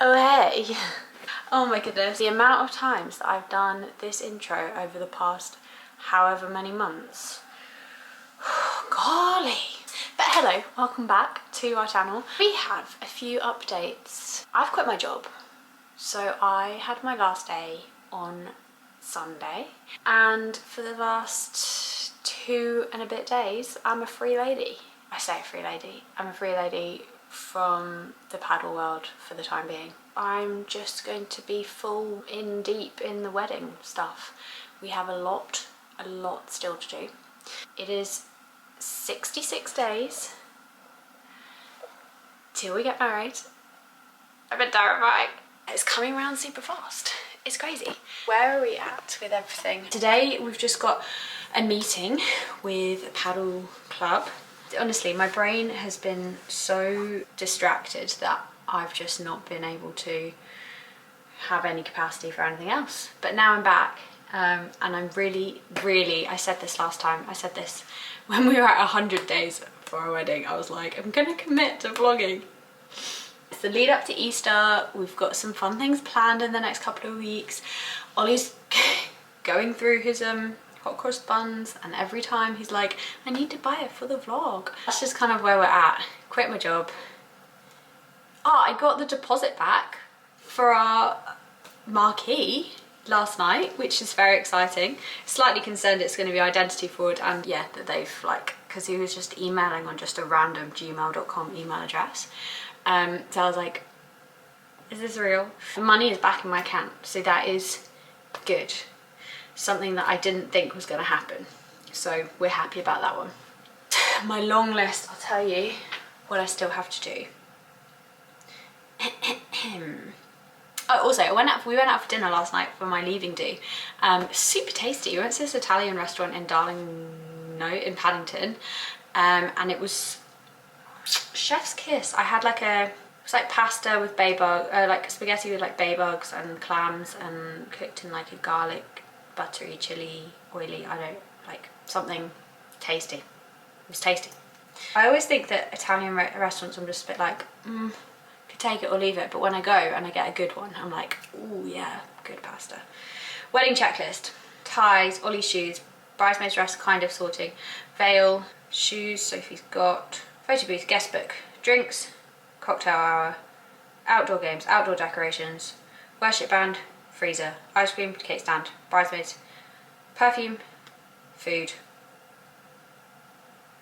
Oh hey! Oh my goodness, the amount of times that I've done this intro over the past however many months. Golly! But hello, welcome back to our channel. We have a few updates. I've quit my job. So I had my last day on Sunday, and for the last 2 and a bit days, I'm a free lady. I say a free lady. I'm a free lady from the paddle world for the time being. I'm just going to be full in deep in the wedding stuff. We have a lot still to do. It is 66 days till we get married. I've been terrified. It's coming around super fast. It's crazy. Where are we at with everything? Today we've just got a meeting with a paddle club. Honestly, my brain has been so distracted that I've just not been able to have any capacity for anything else. But now I'm back, and I'm really, I said this last time, I said this when we were at 100 days for our wedding. I was like, I'm gonna commit to vlogging. It's the lead up to Easter. We've got some fun things planned in the next couple of weeks. Ollie's going through his hot cross buns, and every time he's like, I need to buy it for the vlog. That's just kind of where we're at. Quit my job. Oh, I got the deposit back for our marquee last night, which is very exciting. Slightly concerned it's going to be identity fraud, and yeah, that they've because he was just emailing on just a random gmail.com email address. So I was like, is this real? The money is back in my account, so that is good. Something that I didn't think was going to happen. So we're happy about that one. My long list, I'll tell you what I still have to do. Oh, also, we went out for dinner last night for my leaving do. Super tasty. We went to this Italian restaurant in in Paddington, and it was chef's kiss. I had it was like pasta with bay bug, like spaghetti with like bay bugs and clams, and cooked in like a garlic, buttery, chili, oily, I don't like, something tasty. It was tasty. I always think that Italian restaurants, I'm just a bit like, could take it or leave it, but when I go and I get a good one, I'm like, ooh yeah, good pasta. Wedding checklist: ties, Ollie's shoes, bridesmaid's dress kind of sorting, veil, shoes Sophie's got, photo booth, guest book, drinks, cocktail hour, outdoor games, outdoor decorations, worship band, freezer, ice cream, cake stand, bridesmaids, perfume, food.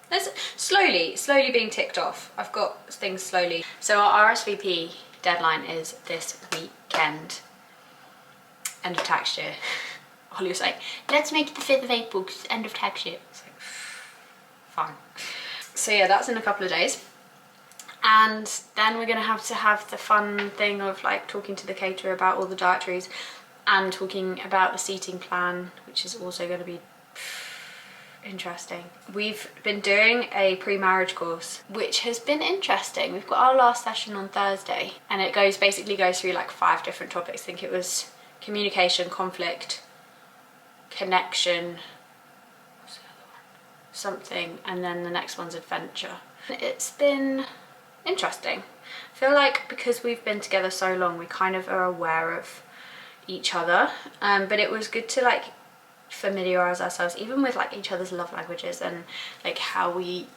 There's slowly being ticked off. I've got things slowly. So our RSVP deadline is this weekend. End of tax year. Ollie was like, let's make it the 5th of April because it's end of tax year. It's like, fine. So yeah, that's in a couple of days. And then we're gonna have to have the fun thing of like talking to the caterer about all the dietaries and talking about the seating plan, which is also gonna be interesting. We've been doing a pre-marriage course, which has been interesting. We've got our last session on Thursday, and it basically goes through like 5 different topics. I think it was communication, conflict, connection, what's the other one? Something, and then the next one's adventure. It's been interesting. I feel like because we've been together so long, we kind of are aware of each other, but it was good to like familiarize ourselves even with like each other's love languages, and like how we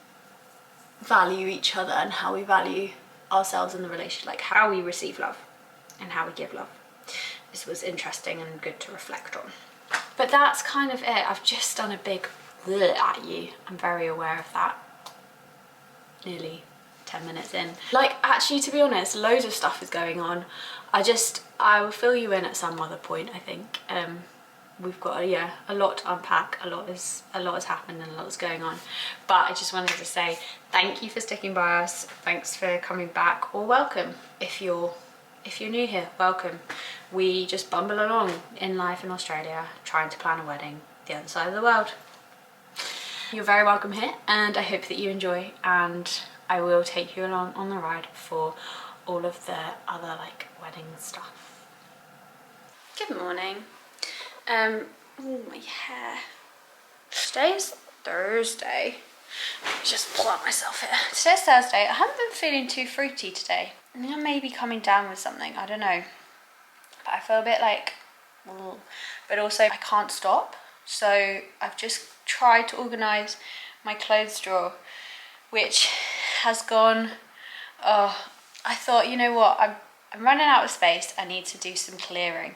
value each other and how we value ourselves in the relationship, like how we receive love and how we give love. This was interesting and good to reflect on. But that's kind of it. I've just done a big bleh at you. I'm very aware of that. Nearly 10 minutes in. Like, actually, to be honest, loads of stuff is going on. I will fill you in at some other point, I think. We've got a lot to unpack. A lot has happened and a lot is going on. But I just wanted to say thank you for sticking by us. Thanks for coming back, or welcome if you're new here. Welcome. We just bumble along in life in Australia, trying to plan a wedding the other side of the world. You're very welcome here, and I hope that you enjoy, and I will take you along on the ride for all of the other like wedding stuff. Good morning. Oh, my hair. Today is Thursday. Let me just pull out myself here. Today's Thursday. I haven't been feeling too fruity today. I think I may be coming down with something, I don't know. But I feel a bit like, ugh. But also I can't stop. So I've just tried to organise my clothes drawer, which has gone, oh, I thought, you know what, I'm running out of space, I need to do some clearing.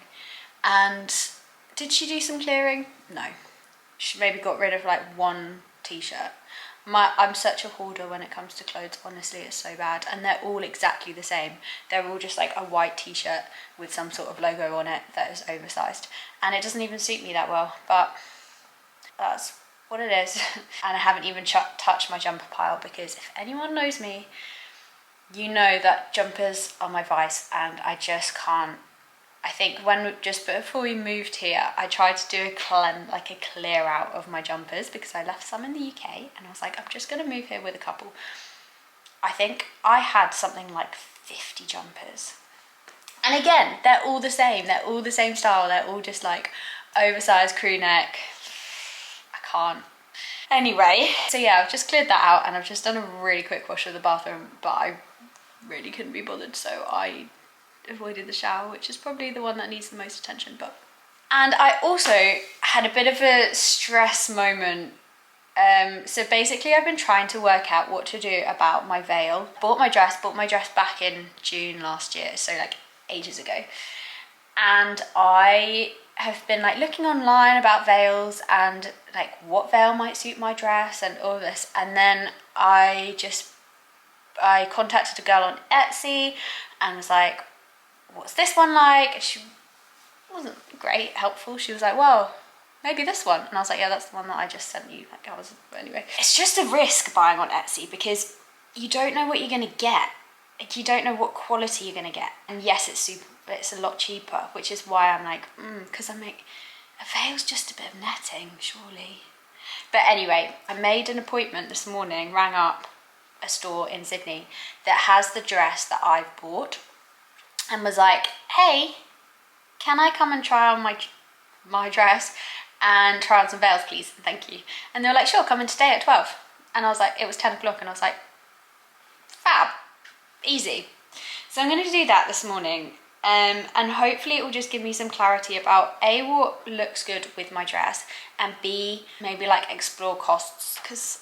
And did she do some clearing? No. She maybe got rid of like one t-shirt. I'm such a hoarder when it comes to clothes, honestly, it's so bad. And they're all exactly the same. They're all just like a white t-shirt with some sort of logo on it that is oversized. And it doesn't even suit me that well, but that's what it is. And I haven't even touched my jumper pile, because if anyone knows me, you know that jumpers are my vice, and I just can't. I think just before we moved here, I tried to do a clear out of my jumpers, because I left some in the UK and I was like, I'm just gonna move here with a couple. I think I had something like 50 jumpers. And again, they're all the same. They're all the same style. They're all just like oversized crew neck. I can't. Anyway, so yeah, I've just cleared that out, and I've just done a really quick wash of the bathroom, but I really couldn't be bothered, so I avoided the shower, which is probably the one that needs the most attention. And I also had a bit of a stress moment. So basically I've been trying to work out what to do about my veil. Bought my dress back in June last year, so like ages ago. And I have been like looking online about veils and like what veil might suit my dress and all this. And then I contacted a girl on Etsy and was like, what's this one like? And she wasn't great helpful. She was like, well, maybe this one. And I was like, yeah, that's the one that I just sent you. Anyway, it's just a risk buying on Etsy, because you don't know what you're gonna get. Like, you don't know what quality you're gonna get. And yes, it's a lot cheaper, which is why I'm like, because I'm like, a veil's just a bit of netting, surely. But anyway, I made an appointment this morning, rang up a store in Sydney that has the dress that I've bought, and was like, hey, can I come and try on my dress and try on some veils, please? Thank you. And they were like, sure, come in today at 12. And I was like, it was 10 o'clock, and I was like, fab, easy. So I'm going to do that this morning, and hopefully it will just give me some clarity about A, what looks good with my dress, and B, maybe like explore costs, because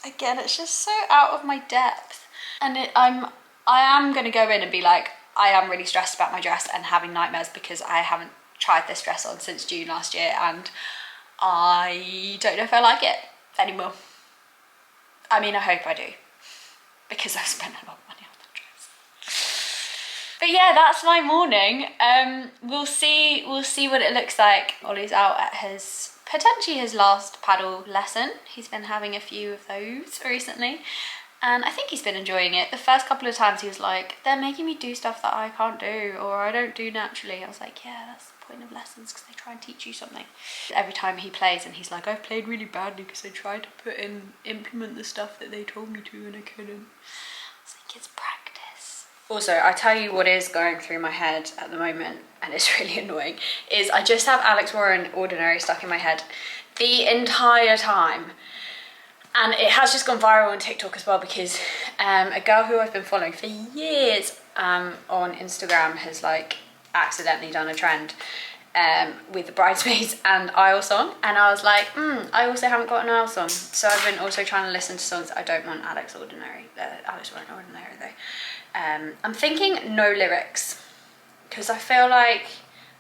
again, it's just so out of my depth. And I am going to go in and be like, I am really stressed about my dress and having nightmares because I haven't tried this dress on since June last year, and I don't know if I like it anymore. I mean, I hope I do, because I've spent a lot of money on that dress. But yeah, that's my morning. We'll see what it looks like. Ollie's out at potentially his last paddle lesson. He's been having a few of those recently, and I think he's been enjoying it. The first couple of times he was like, they're making me do stuff that I can't do, or I don't do naturally. I was like, yeah, that's the point of lessons, because they try and teach you something. Every time he plays and he's like, I've played really badly because I tried to implement the stuff that they told me to and I couldn't. I was like, it's practice. Also, I tell you what is going through my head at the moment, and it's really annoying, is I just have Alex Warren Ordinary stuck in my head the entire time. And it has just gone viral on TikTok as well, because a girl who I've been following for years on Instagram has like accidentally done a trend with the Bridesmaids and Isle song. And I was like, I also haven't got an Isle song. So I've been also trying to listen to songs that I don't want Alex Warren Ordinary though. I'm thinking no lyrics, because I feel like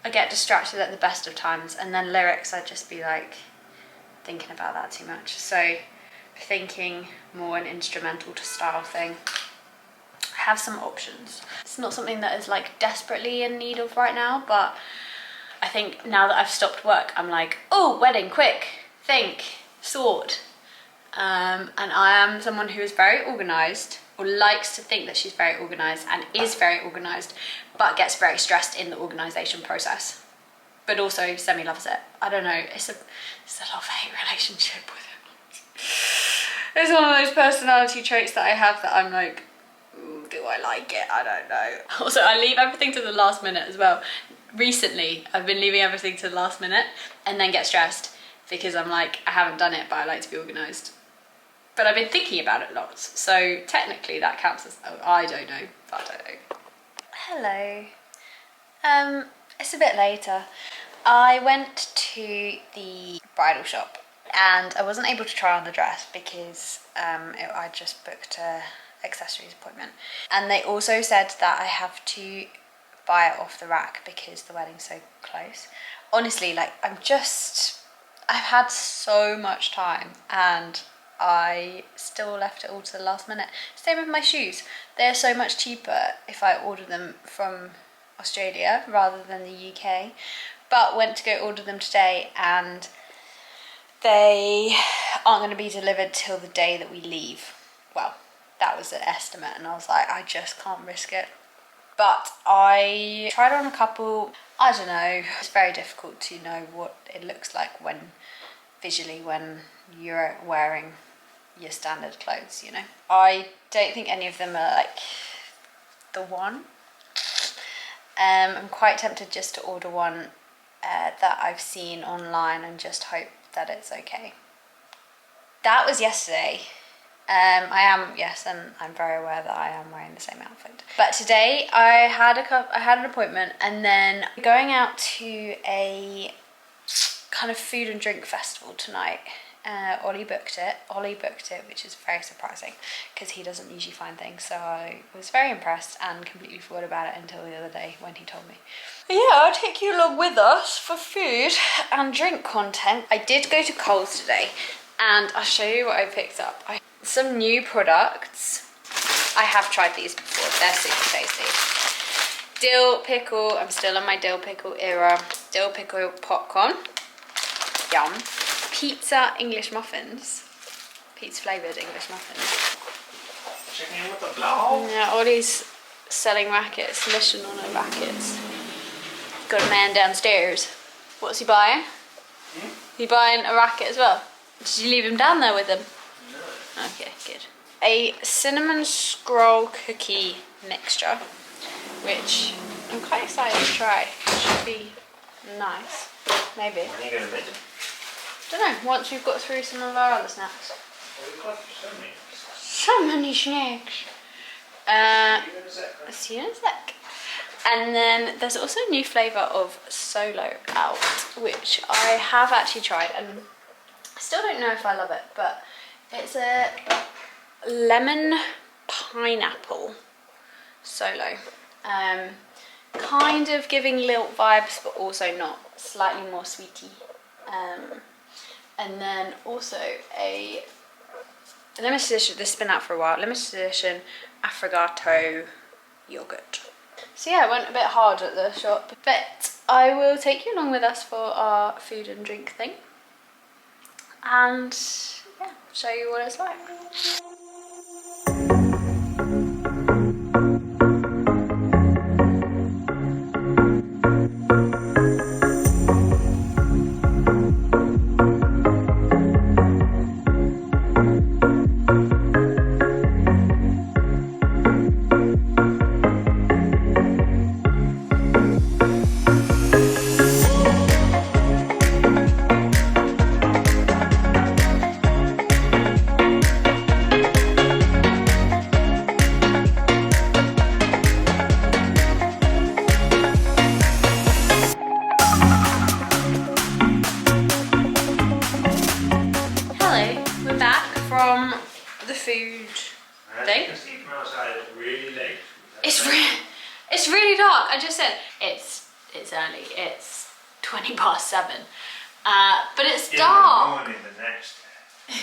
I get distracted at the best of times, and then lyrics I'd just be like thinking about that too much. So thinking more an instrumental to style thing. I have some options. It's not something that is like desperately in need of right now, but I think now that I've stopped work, I'm like, oh, wedding, quick, think, sort. And I am someone who is very organised, or likes to think that she's very organised and is very organised, but gets very stressed in the organisation process, but also semi-loves it. I don't know, it's a love-hate relationship with it. It's one of those personality traits that I have that I'm like, do I like it? I don't know. Also, I leave everything to the last minute as well. Recently, I've been leaving everything to the last minute and then get stressed because I'm like, I haven't done it, but I like to be organised. but I've been thinking about it lots. So technically that counts as, oh, I don't know, but I don't know. Hello. It's a bit later. I went to the bridal shop and I wasn't able to try on the dress because I just booked a accessories appointment. And they also said that I have to buy it off the rack because the wedding's so close. Honestly, like I've had so much time and I still left it all to the last minute. Same with my shoes. They're so much cheaper if I order them from Australia rather than the UK. But went to go order them today and they aren't going to be delivered till the day that we leave. Well, that was an estimate and I was like, I just can't risk it. But I tried on a couple. I don't know, it's very difficult to know what it looks like visually when you're wearing your standard clothes, you know. I don't think any of them are like the one. I'm quite tempted just to order one that I've seen online and just hope that it's okay. That was yesterday. And I'm very aware that I am wearing the same outfit. But today I had an appointment and then going out to a kind of food and drink festival tonight. Ollie booked it, which is very surprising because he doesn't usually find things. So I was very impressed and completely forgot about it until the other day when he told me. But yeah, I'll take you along with us for food and drink content. I did go to Coles today and I'll show you what I picked up. Some new products. I have tried these before, they're super tasty. Dill pickle, I'm still in my dill pickle era. Dill pickle popcorn, yum. Pizza English muffins, pizza flavoured English muffins. Checking in with the blow. Yeah, Ollie's selling rackets, mission on her rackets. Got a man downstairs. What's he buying? You buying a racket as well? Did you leave him down there with him? No. Okay, good. A cinnamon scroll cookie mixture, which I'm quite excited to try. It should be nice, maybe. When are you going to make it? Don't know, once we've got through some of our other snacks. Well, we've got So many snacks. See you in a sec. And then there's also a new flavour of Solo out, which I have actually tried and I still don't know if I love it, but it's a lemon pineapple Solo. Kind of giving Lilt vibes, but also not. Slightly more sweety. And then also a limited edition, this has been out for a while, limited edition affogato yogurt. So yeah, I went a bit hard at the shop, but I will take you along with us for our food and drink thing. And yeah, show you what it's like. From the food thing. You can see from outside it's really late. It's really dark. I just said it's early. It's 7:20. But it's dark. In the morning the next day.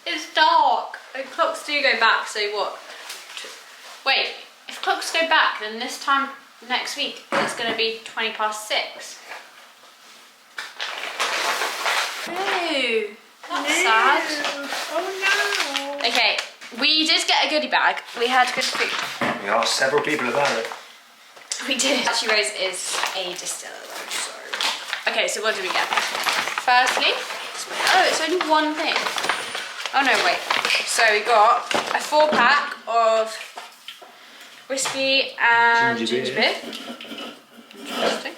It's dark. The clocks do go back. So what? Wait. If clocks go back, then this time next week it's going to be 6:20. Ooh. That's sad. Oh no. Okay, we did get a goodie bag. We had good food. We asked several people about it. We did. Actually, Rose is a distiller though, so. Okay, so what did we get? Firstly, oh, it's only one thing. Oh no, wait. So we got a 4-pack of whiskey and ginger beer. Interesting.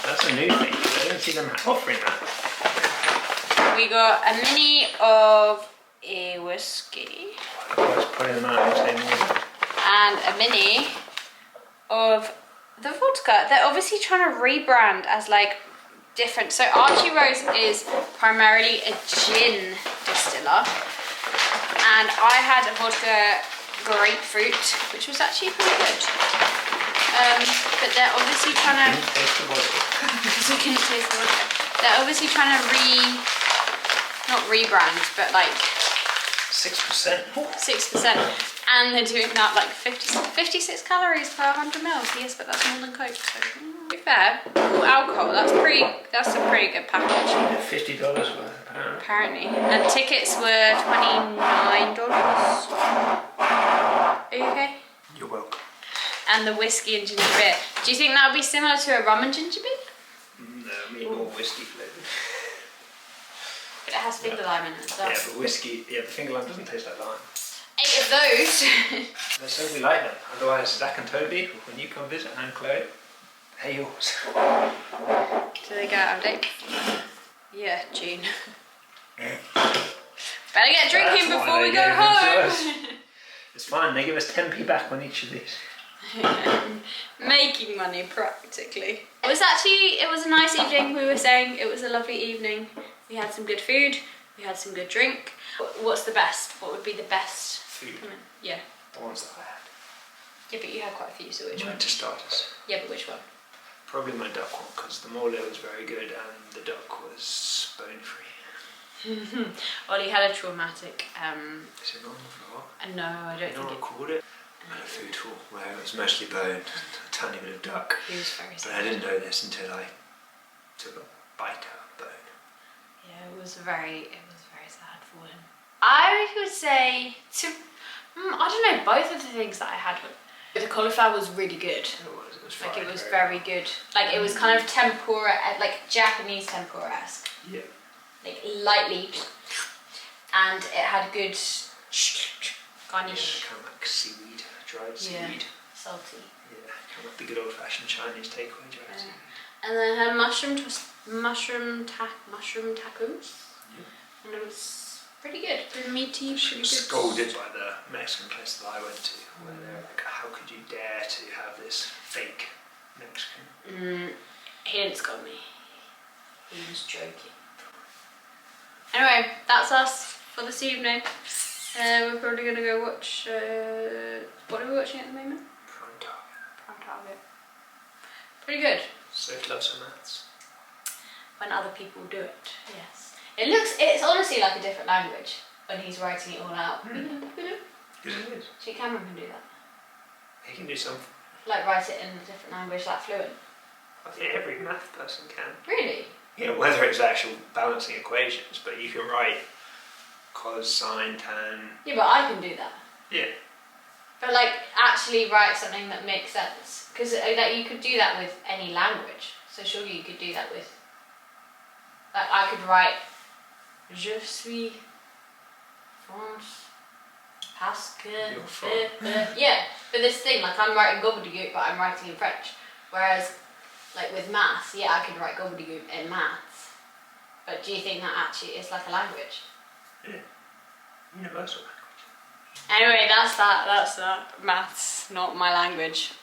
That's a new thing. I don't see them offering that. We got a mini of a whiskey. I was putting them out in the same order. And a mini of the vodka. They're obviously trying to rebrand as like different. So Archie Rose is primarily a gin distiller. And I had a vodka grapefruit, which was actually pretty good. But they're obviously trying to... Because we couldn't taste the vodka. They're obviously trying to not rebrand, but like 6%. 6%. And they're doing that like 56 calories per 100 mils. Yes, but that's more than Coke. So to be fair, all alcohol. That's a pretty good package. $50 worth Apparently. And tickets were $29. Are you okay? You're welcome. And the whiskey and ginger beer. Do you think that would be similar to a rum and ginger beer? No, I mean more whiskey flavoured. But it has finger lime in it as well. Yeah, but whiskey, the finger lime doesn't taste like lime. 8 of those. Let's hope we like them. Otherwise, Zach and Toby, when you come visit and Chloe, they're yours. Do they go out of date? Yeah, June. Better get drinking before we go home. It's fine, they give us 10p back on each of these. Making money practically. It was a nice evening. We were saying it was a lovely evening. We had some good food, we had some good drink. What's the best? What would be the best? Food. Yeah. The ones that I had. Yeah, but you had quite a few, so which one? To starters. Yeah, but which one? Probably my duck one, because the mole was very good and the duck was bone free. Ollie had a traumatic. Is it normal for what? No, I don't think I called it. I had a food hall where it was mostly bone, a tiny bit of duck. He was very sad. But I didn't know this until I took a bite out of bone. Yeah, it was very sad for him. I would say I don't know, both of the things that I had were, the cauliflower was really good. It was Like it was very good. Like it was kind of tempura, like Japanese tempura-esque. Yeah. Like lightly, and it had good garnish. Yeah, kind of like seaweed, dried seaweed. Salty. Yeah, kind of like the good old-fashioned Chinese takeaway dried seaweed. And then had mushroom tacos. Yeah. And it was pretty good, pretty meaty, She pretty was good. scolded by the Mexican place that I went to, where they're like, how could you dare to have this fake Mexican? He didn't scold me. He was joking. Anyway, that's us for this evening. We're probably going to go watch... what are we watching at the moment? Prime Target. Pretty good. Sophie loves her maths. When other people do it, yes. It's honestly like a different language when he's writing it all out. Yes, it is. See, Cameron can do that. He can do something. Like write it in a different language, like fluent. I think every math person can. Really? You know, whether it's actual balancing equations, but you can write cos, sine, tan. Yeah, but I can do that. Yeah. But like actually write something that makes sense. Because like, you could do that with any language. So surely you could do that with... Like I could write Je suis France parce que... You're from. Yeah, but this thing, like I'm writing gobbledygook, but I'm writing in French. Whereas, like with maths, yeah, I could write gobbledygook in maths. But do you think that actually is like a language? Yeah. Universal language. Anyway, that's that. Maths, not my language.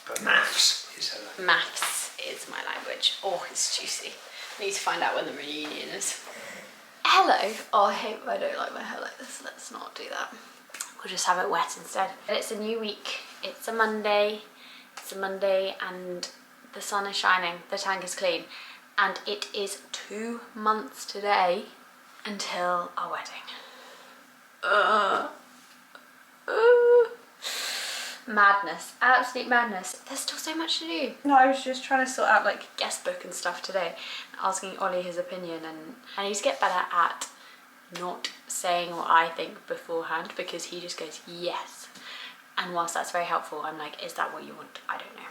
But maths is her language. Maths is my language. Oh, it's juicy. I need to find out when the reunion is. Hello. Oh, I don't like my hair like this. Let's not do that. We'll just have it wet instead. It's a new week. It's a Monday. And the sun is shining. The tank is clean. And it is 2 months today until our wedding. Madness, absolute madness. There's still so much to do. No, I was just trying to sort out like guest book and stuff today, asking Ollie his opinion, and I need to get better at not saying what I think beforehand, because he just goes yes, and whilst that's very helpful, I'm like, is that what you want? I don't know.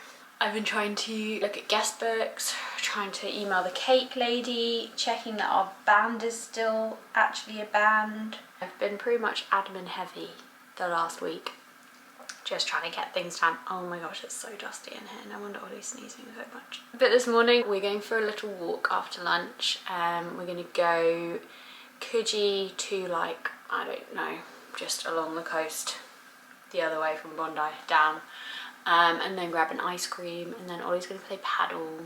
I've been trying to look at guest books, trying to email the cake lady, checking that our band is still actually a band. I've been pretty much admin heavy the last week, just trying to get things done. Oh my gosh, it's so dusty in here. No wonder Ollie's sneezing so much. But this morning we're going for a little walk after lunch. We're going to go Coogee to like, I don't know, just along the coast the other way from Bondi down, and then grab an ice cream, and then Ollie's going to play paddle,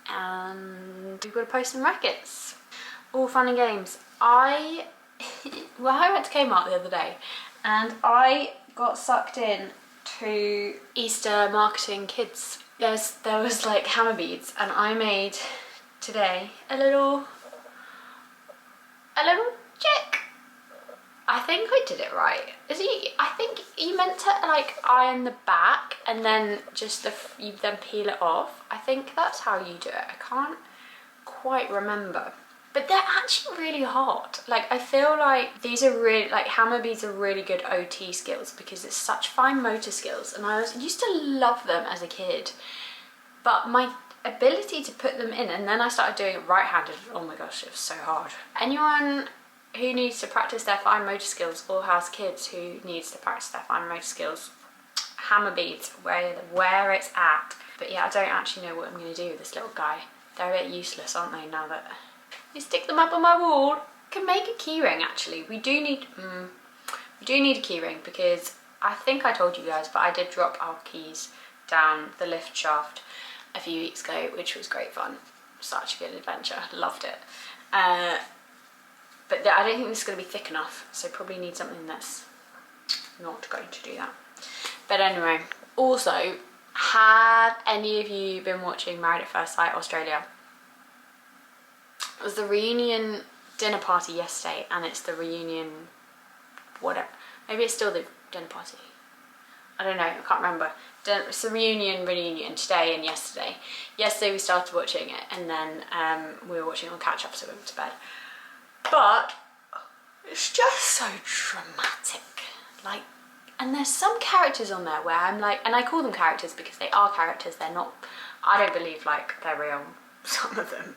and we've got to post some rackets. All fun and games. I went to Kmart the other day and I got sucked in to Easter marketing kids. There was like hammer beads, and I made today a little chick. I think I did it right. I think you meant to like iron the back and then just you then peel it off. I think that's how you do it. I can't quite remember. But they're actually really hard. Like, I feel like these are really, like, hammer beads are really good OT skills because it's such fine motor skills, and I used to love them as a kid. But my ability to put them in, and then I started doing it right-handed, oh my gosh, it was so hard. Anyone who needs to practice their fine motor skills or has kids who needs to practice their fine motor skills, hammer beads, where it's at. But yeah, I don't actually know what I'm going to do with this little guy. They're a bit useless, aren't they, now that you stick them up on my wall? Can make a keyring actually. We do need a keyring because I think I told you guys, but I did drop our keys down the lift shaft a few weeks ago, which was great fun. Such a good adventure, loved it. But I don't think this is going to be thick enough, so probably need something that's not going to do that. But anyway, also, have any of you been watching Married at First Sight Australia? It was the reunion dinner party yesterday, and it's the reunion, whatever. Maybe it's still the dinner party. I don't know, I can't remember. It's the reunion today and yesterday. Yesterday we started watching it, and then we were watching on catch up, so we went to bed. But it's just so dramatic. Like, and there's some characters on there where I'm like, and I call them characters because they are characters, they're not, I don't believe like they're real, some of them.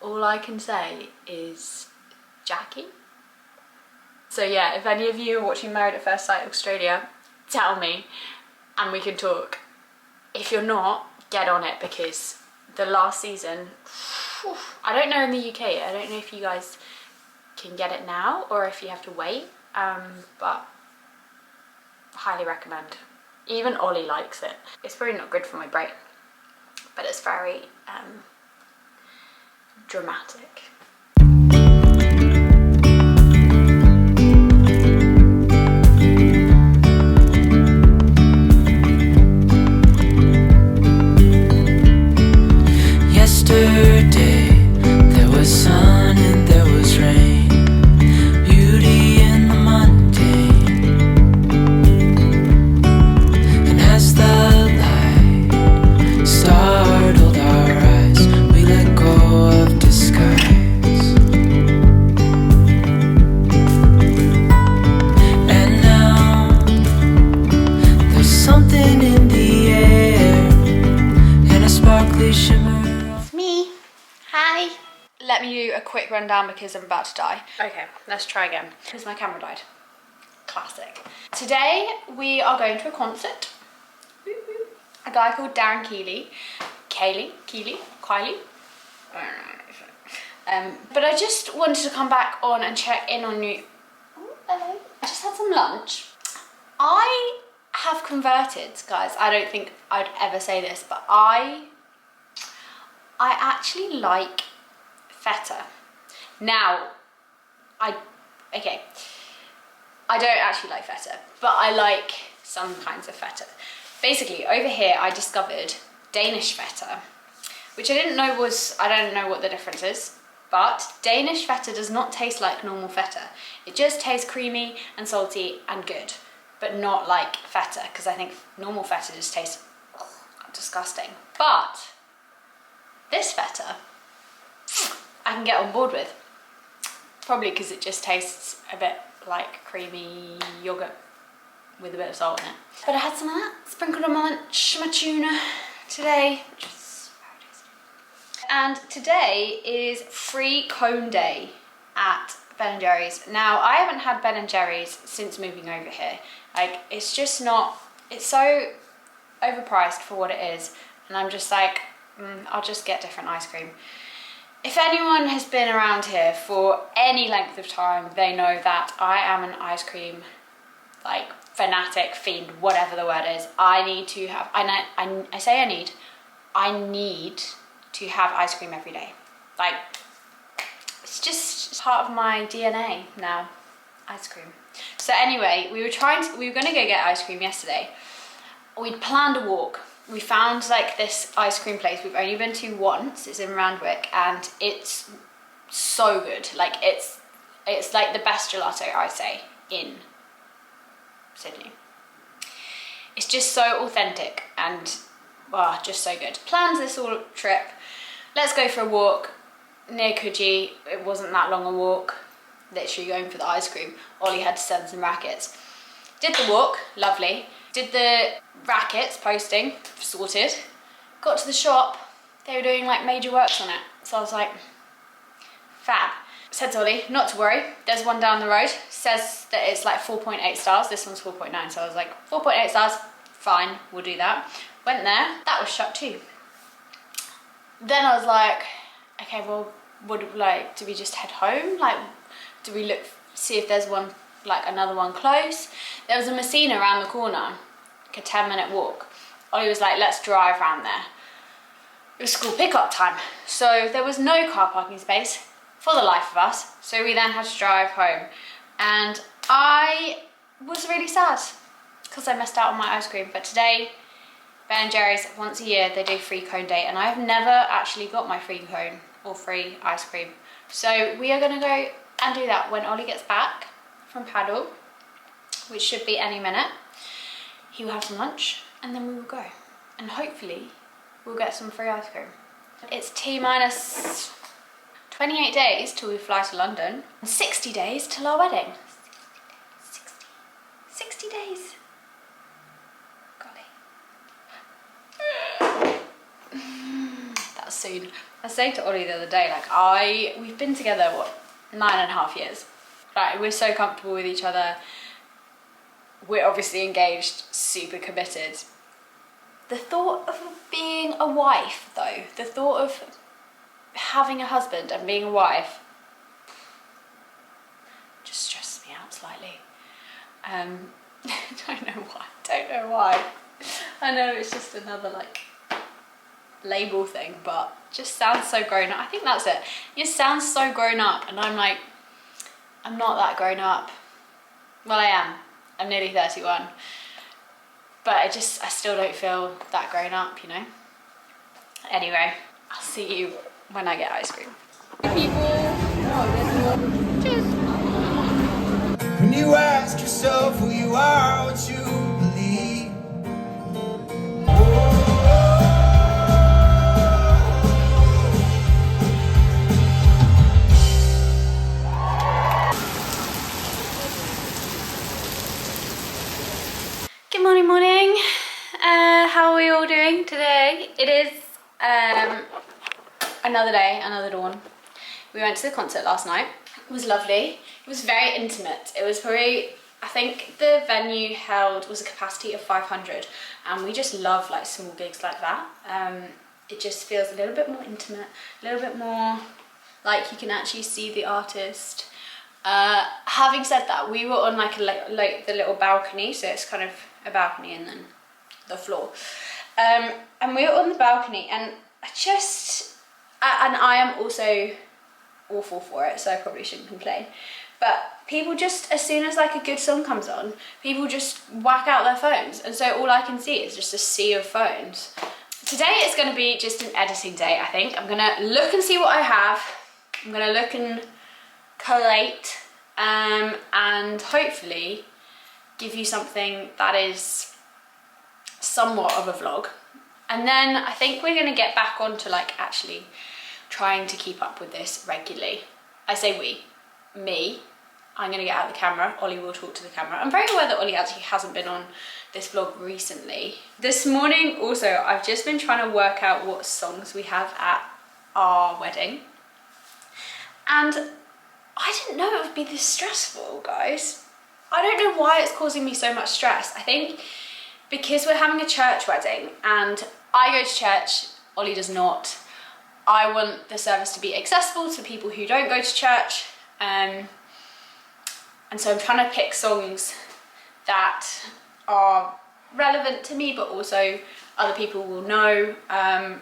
All I can say is Jackie. So yeah, if any of you are watching Married at First Sight Australia, tell me and we can talk. If you're not, get on it, because the last season, whew, I don't know in the UK, I don't know if you guys can get it now or if you have to wait, but highly recommend. Even Ollie likes it. It's probably not good for my brain, but it's very dramatic. Yesterday there was sun and there was rain, beauty in the mundane. And as the light startled our eyes, we let go of disguise. And now there's something in the air and a sparkly shimmer. Me. Hi. Let me do a quick rundown because I'm about to die. Okay, let's try again. Because my camera died. Classic. Today we are going to a concert. A guy called Darren Keeley. Keeley? I don't know. But I just wanted to come back on and check in on you. I just had some lunch. I have converted, guys. I don't think I'd ever say this, but I actually like feta. Now, I don't actually like feta, but I like some kinds of feta. Basically, over here I discovered Danish feta, which I don't know what the difference is, but Danish feta does not taste like normal feta. It just tastes creamy and salty and good, but not like feta, because I think normal feta just tastes disgusting. But this feta, I can get on board with. Probably because it just tastes a bit like creamy yogurt with a bit of salt in it. But I had some of that sprinkled on my lunch, my tuna today, which is very tasty. And today is free cone day at Ben & Jerry's. Now, I haven't had Ben & Jerry's since moving over here. Like, it's just not, it's so overpriced for what it is. And I'm just like, I'll just get different ice cream. If anyone has been around here for any length of time, they know that I am an ice cream, like, fanatic, fiend, whatever the word is. I need to have, I need to have ice cream every day. Like, it's just part of my DNA now, ice cream. So anyway, we were gonna go get ice cream yesterday. We'd planned a walk. We found like this ice cream place we've only been to once. It's in Randwick and it's so good. Like it's like the best gelato, I'd say, in Sydney. It's just so authentic and wow, just so good. Planned this all trip. Let's go for a walk near Coogee. It wasn't that long a walk. Literally going for the ice cream. Ollie had to send some rackets. Did the walk, lovely. Did the rackets, posting, sorted. Got to the shop, they were doing like major works on it. So I was like, fab. Said to Ollie, not to worry, there's one down the road. Says that it's like 4.8 stars, this one's 4.9. So I was like, 4.8 stars, fine, we'll do that. Went there, that was shut too. Then I was like, okay, well, do we just head home? Like, do we look, see if there's one, like another one close? There was a Messina around the corner, like a 10-minute walk. Ollie was like, let's drive around there. It was school pickup time. So there was no car parking space for the life of us. So we then had to drive home. And I was really sad because I missed out on my ice cream. But today, Ben & Jerry's, once a year, they do free cone day. And I've never actually got my free cone or free ice cream. So we are gonna go and do that when Ollie gets back from paddle, which should be any minute. He will have some lunch and then we will go. And hopefully we'll get some free ice cream. It's T-minus 28 days till we fly to London and 60 days till our wedding. 60 days. Golly. That's soon. I was saying to Ollie the other day, like we've been together, what, 9.5 years. Like, we're so comfortable with each other. We're obviously engaged, super committed. The thought of being a wife, though, the thought of having a husband and being a wife just stresses me out slightly. Don't know why. I know it's just another, like, label thing, but just sounds so grown up. I think that's it. It sounds so grown up, and I'm like, I'm not that grown up. Well, I am. I'm nearly 31. But I still don't feel that grown up, you know? Anyway, I'll see you when I get ice cream. Cheers. When you ask yourself who you are, what you believe. Morning. How are we all doing today? It is another day, another dawn. We went to the concert last night. It was lovely. It was very intimate. It was probably, I think the venue was a capacity of 500, and we just love like small gigs like that. It just feels a little bit more intimate, a little bit more like you can actually see the artist. Having said that, we were on like the little balcony, so it's kind of a balcony and then the floor. And we were on the balcony, and I am also awful for it, so I probably shouldn't complain. But people just, as soon as like a good song comes on, people just whack out their phones, and so all I can see is just a sea of phones. Today is going to be just an editing day, I think. I'm going to look and see what I have. I'm going to look and collate, and hopefully give you something that is somewhat of a vlog. And then I think we're going to get back onto like actually trying to keep up with this regularly. I say me. I'm going to get out the camera. Ollie will talk to the camera. I'm very aware that Ollie actually hasn't been on this vlog recently. This morning also, I've just been trying to work out what songs we have at our wedding. And I didn't know it would be this stressful, guys. I don't know why it's causing me so much stress. I think because we're having a church wedding and I go to church, Ollie does not. I want the service to be accessible to people who don't go to church, and so I'm trying to pick songs that are relevant to me but also other people will know, and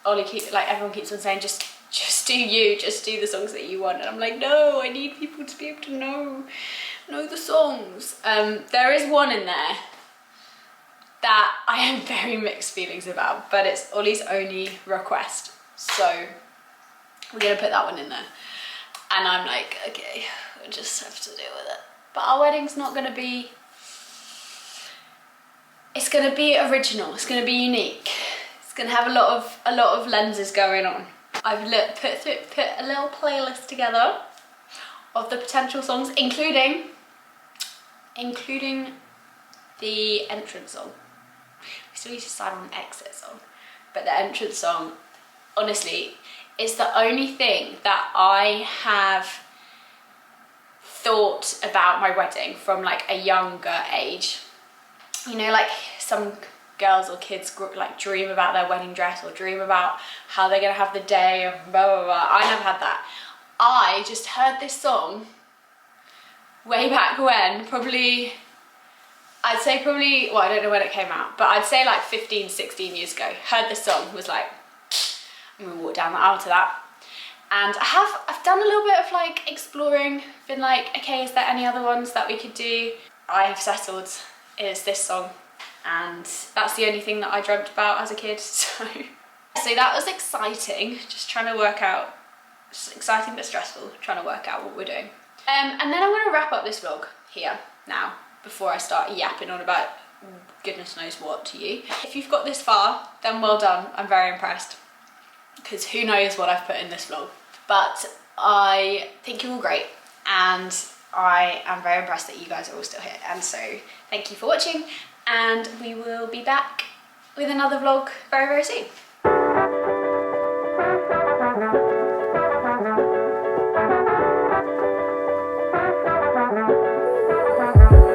everyone keeps on saying just do the songs that you want, and I'm like, no, I need people to be able to know the songs. There is one in there that I have very mixed feelings about, but it's Ollie's only request, so we're gonna put that one in there. And I'm like, okay, we'll just have to deal with it. But our wedding's not gonna be, it's gonna be original, it's gonna be unique. It's gonna have a lot of lenses going on. I've put a little playlist together of the potential songs, including the entrance song. We still need to decide on an exit song, but the entrance song, honestly, is the only thing that I have thought about my wedding from like a younger age. You know, like some girls or kids like dream about their wedding dress or dream about how they're gonna have the day of blah blah blah. I never had that. I just heard this song way back when, I'd say well, I don't know when it came out, but I'd say like 15, 16 years ago. Heard this song, was like, I'm gonna walk down the aisle to that. And I've done a little bit of like exploring, been like, okay, is there any other ones that we could do? I have settled, it's this song, and that's the only thing that I dreamt about as a kid, so that was exciting, just trying to work out, exciting but stressful, trying to work out what we're doing. And then I'm gonna wrap up this vlog here now, before I start yapping on about goodness knows what to you. If you've got this far, then well done, I'm very impressed, because who knows what I've put in this vlog. But I think you're all great, and I am very impressed that you guys are all still here, and so thank you for watching, and we will be back with another vlog very, very soon.